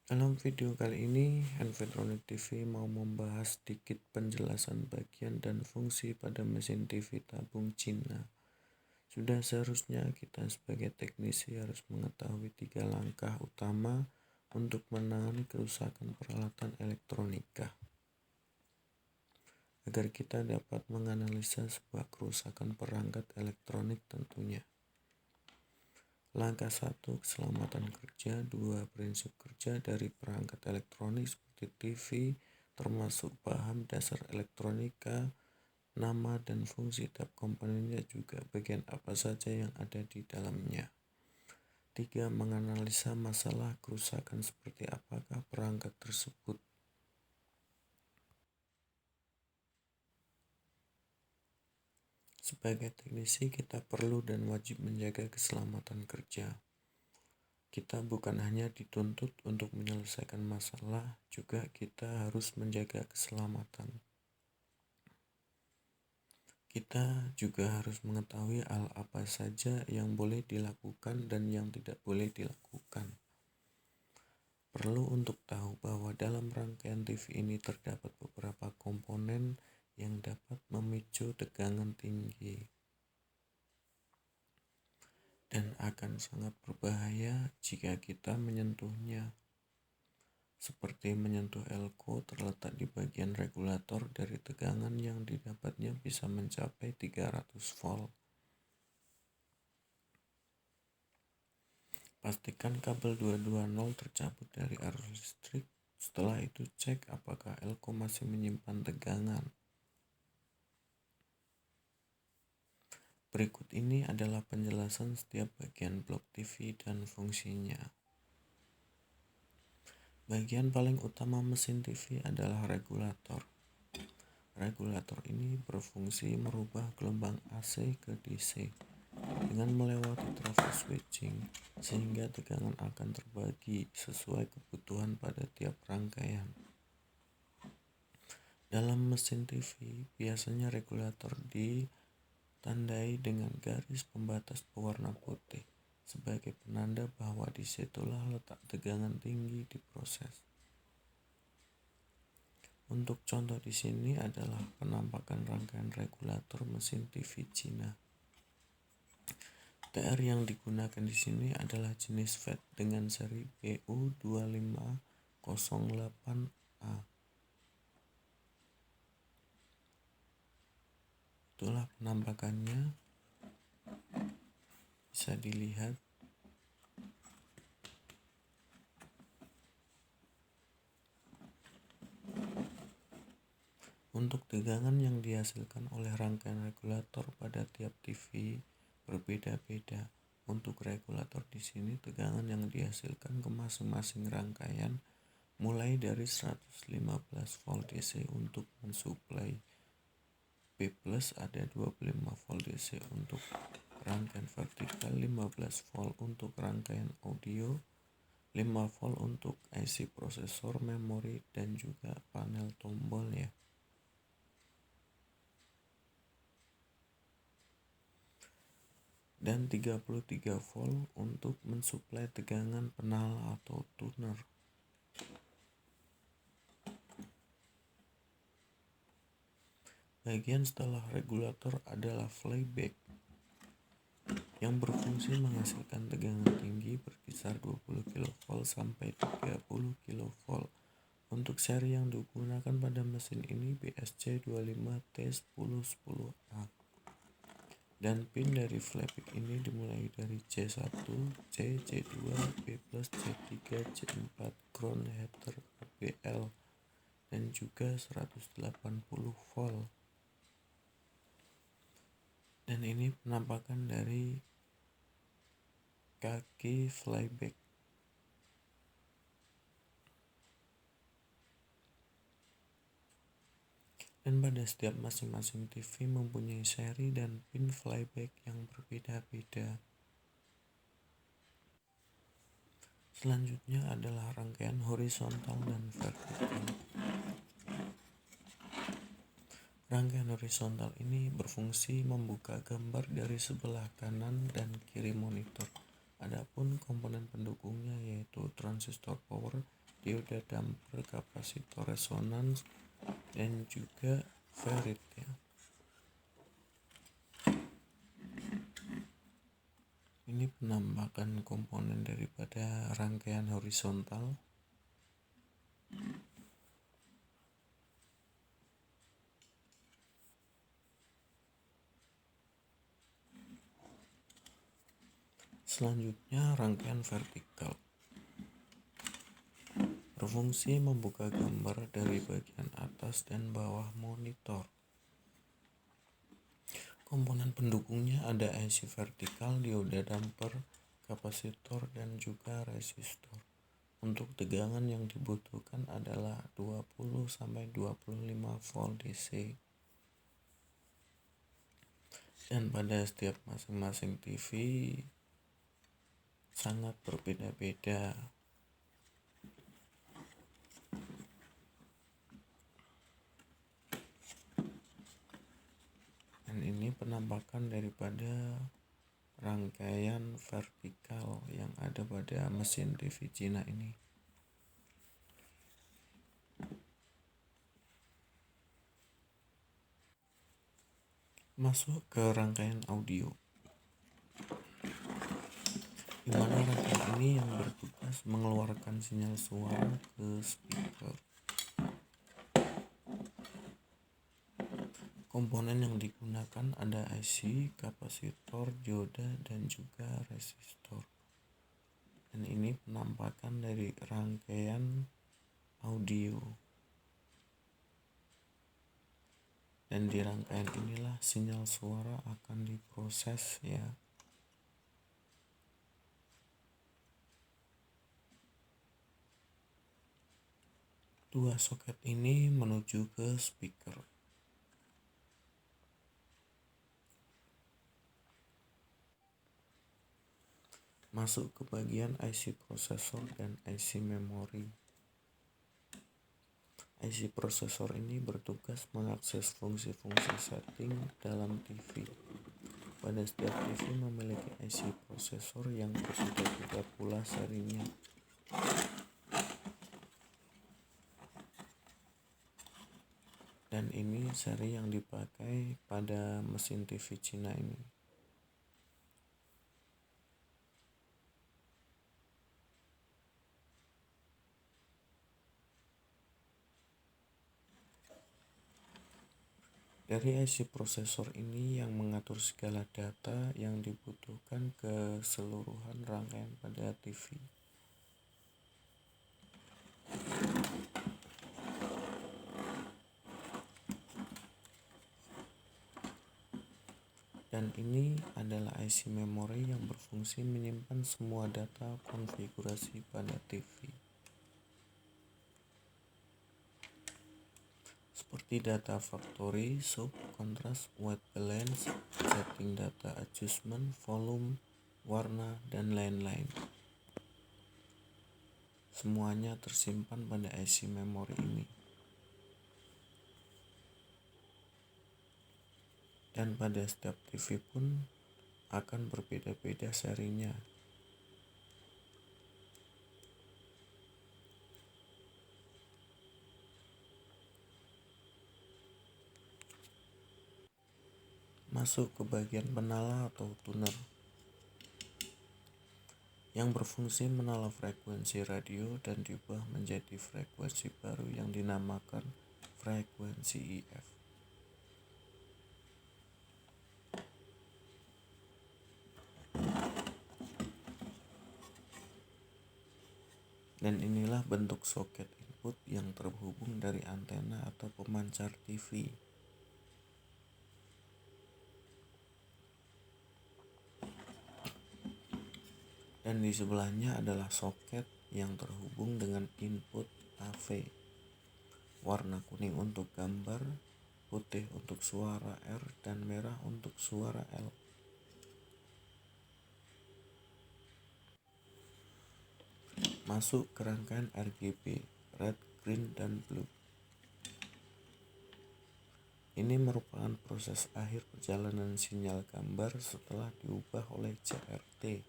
Dalam video kali ini, Envitronic TV mau membahas sedikit penjelasan bagian dan fungsi pada mesin TV tabung Cina. Sudah seharusnya kita sebagai teknisi harus mengetahui 3 langkah utama untuk menangani kerusakan peralatan elektronika, agar kita dapat menganalisa sebuah kerusakan perangkat elektronik tentunya. Langkah 1, keselamatan kerja. 2, prinsip kerja dari perangkat elektronik seperti TV, termasuk paham dasar elektronika, nama dan fungsi tiap komponennya, juga bagian apa saja yang ada di dalamnya. 3, menganalisa masalah kerusakan seperti apakah perangkat tersebut. Sebagai teknisi, kita perlu dan wajib menjaga keselamatan kerja. Kita bukan hanya dituntut untuk menyelesaikan masalah, juga kita harus menjaga keselamatan. Kita juga harus mengetahui hal apa saja yang boleh dilakukan dan yang tidak boleh dilakukan. Perlu untuk tahu bahwa dalam rangkaian TV ini terdapat beberapa komponen yang dapat memicu tegangan tinggi dan akan sangat berbahaya jika kita menyentuhnya. Seperti menyentuh elko terletak di bagian regulator dari tegangan yang didapatnya bisa mencapai 300 volt. Pastikan kabel 220 tercabut dari arus listrik. Setelah itu cek apakah elko masih menyimpan tegangan. Berikut ini adalah penjelasan setiap bagian blok TV dan fungsinya. Bagian paling utama mesin TV adalah regulator. Regulator ini berfungsi merubah gelombang AC ke DC dengan melewati traffic switching, sehingga tegangan akan terbagi sesuai kebutuhan pada tiap rangkaian. Dalam mesin TV, biasanya regulator ditandai dengan garis pembatas berwarna putih sebagai penanda bahwa disitulah letak tegangan tinggi diproses. Untuk contoh di sini adalah penampakan rangkaian regulator mesin TV Cina. TR yang digunakan di sini adalah jenis FET dengan seri BU2508A. Itulah penampakannya, bisa dilihat. Untuk tegangan yang dihasilkan oleh rangkaian regulator pada tiap TV berbeda-beda. Untuk regulator di sini tegangan yang dihasilkan ke masing-masing rangkaian mulai dari 115 volt DC untuk mensuplai B+, ada 25 volt DC untuk rangkaian vertikal, 15 volt untuk rangkaian audio, 5 volt untuk IC prosesor, memori, dan juga panel tombol ya. Dan 33 volt untuk mensuplai tegangan penal atau tuner. Bagian setelah regulator adalah flyback yang berfungsi menghasilkan tegangan tinggi berkisar 20 kV sampai 30 kV. Untuk seri yang digunakan pada mesin ini BSC25T1010A. Dan pin dari flyback ini dimulai dari C1, C, C2, B+, C3, C4, ground heater, ABL, dan juga 180 volt. Dan ini penampakan dari kaki flyback. Dan pada setiap masing-masing TV mempunyai seri dan pin flyback yang berbeda-beda. Selanjutnya adalah rangkaian horizontal dan vertikal. Rangkaian horizontal ini berfungsi membuka gambar dari sebelah kanan dan kiri monitor. Adapun komponen pendukungnya yaitu transistor power dioda damper, kapasitor resonans, dan juga ferrit ya. Ini penampakan komponen daripada rangkaian horizontal. Selanjutnya rangkaian vertikal. Berfungsi membuka gambar dari bagian atas dan bawah monitor. Komponen pendukungnya ada IC vertikal, dioda damper, kapasitor, dan juga resistor. Untuk tegangan yang dibutuhkan adalah 20-25 volt DC. Dan pada setiap masing-masing TV sangat berbeda-beda. Dan ini penampakan daripada rangkaian vertikal yang ada pada mesin TV Cina ini. Masuk ke rangkaian audio, di mana rangkaian ini yang bertugas mengeluarkan sinyal suara ke speaker. Komponen yang digunakan ada IC, kapasitor, dioda, dan juga resistor. Dan ini penampakan dari rangkaian audio. Dan di rangkaian inilah sinyal suara akan diproses ya. Dua soket ini menuju ke speaker. Masuk ke bagian IC prosesor dan IC memori. IC prosesor ini bertugas mengakses fungsi-fungsi setting dalam TV. Pada setiap TV memiliki IC prosesor yang berbeda-beda pula serinya. Dan ini seri yang dipakai pada mesin TV Cina ini. Dari IC prosesor ini yang mengatur segala data yang dibutuhkan keseluruhan rangkaian pada TV. Dan ini adalah IC memori yang berfungsi menyimpan semua data konfigurasi pada TV. Seperti data factory, sub, kontras, white balance, setting data adjustment, volume, warna, dan lain-lain. Semuanya tersimpan pada IC memori ini. Dan pada setiap TV pun akan berbeda-beda serinya. Masuk ke bagian penala atau tuner, yang berfungsi menala frekuensi radio dan diubah menjadi frekuensi baru yang dinamakan frekuensi IF. Dan inilah bentuk soket input yang terhubung dari antena atau pemancar TV. Dan di sebelahnya adalah soket yang terhubung dengan input AV. Warna kuning untuk gambar, putih untuk suara R, dan merah untuk suara L. Masuk ke rangkaian RGB, red, green, dan blue. Ini merupakan proses akhir perjalanan sinyal gambar setelah diubah oleh CRT.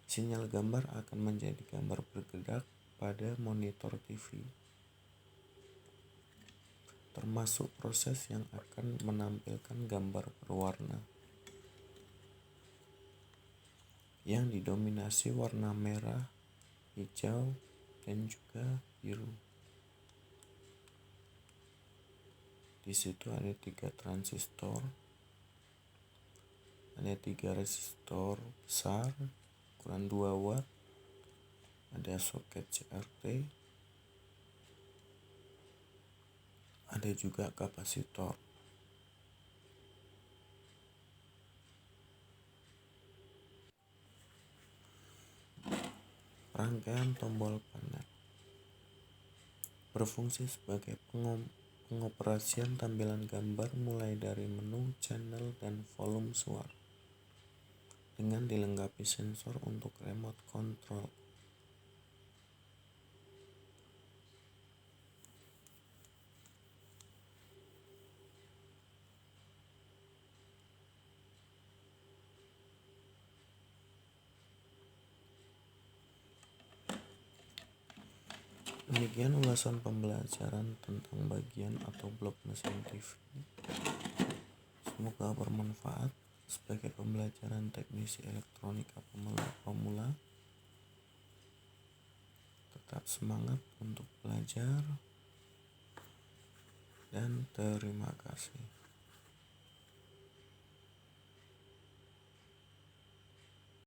Sinyal gambar akan menjadi gambar bergerak pada monitor TV, termasuk proses yang akan menampilkan gambar berwarna yang didominasi warna merah, hijau, dan juga biru. Di situ ada 3 transistor, ada 3 resistor besar ukuran 2 watt, ada soket CRT, ada juga kapasitor. Rangkaian tombol panel berfungsi sebagai pengoperasian tampilan gambar mulai dari menu, channel, dan volume suara, dengan dilengkapi sensor untuk remote control. Demikian ulasan pembelajaran tentang bagian atau blok mesin TV. Semoga bermanfaat sebagai pembelajaran teknisi elektronika pemula. Tetap semangat untuk belajar dan terima kasih.